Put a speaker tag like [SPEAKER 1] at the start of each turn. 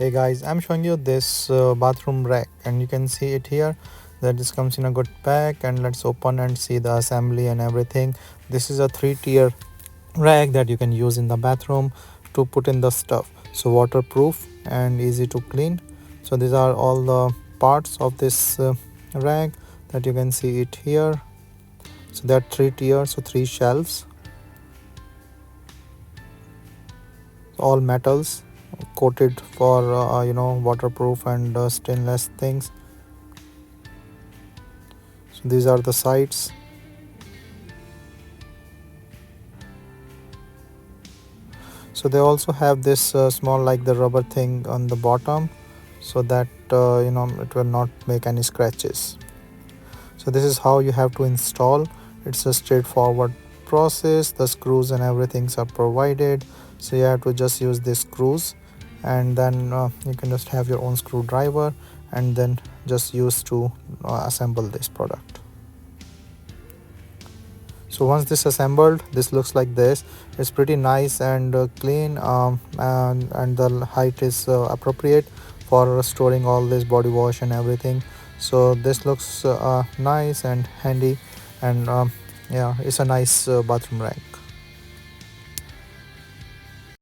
[SPEAKER 1] Hey guys, I'm showing you this bathroom rack, and you can see it here that this comes in a good pack. And let's open and see the assembly and everything. This is a 3-tier rack that you can use in the bathroom to put in the stuff. So waterproof and easy to clean. So these are all the parts of this rack that you can see it here. So there are 3 tiers, so 3 shelves, all metals coated for waterproof and stainless things. So these are the sides. So they also have this small like the rubber thing on the bottom, so that it will not make any scratches. So this is how you have to install. It's a straightforward process. The screws and everything are provided, so you have to just use these screws, and then you can just have your own screwdriver and then just use to assemble this product. So once this assembled, this looks like this. It's pretty nice and clean, and the height is appropriate for storing all this body wash and everything. So this looks nice and handy, and yeah, it's a nice bathroom rack.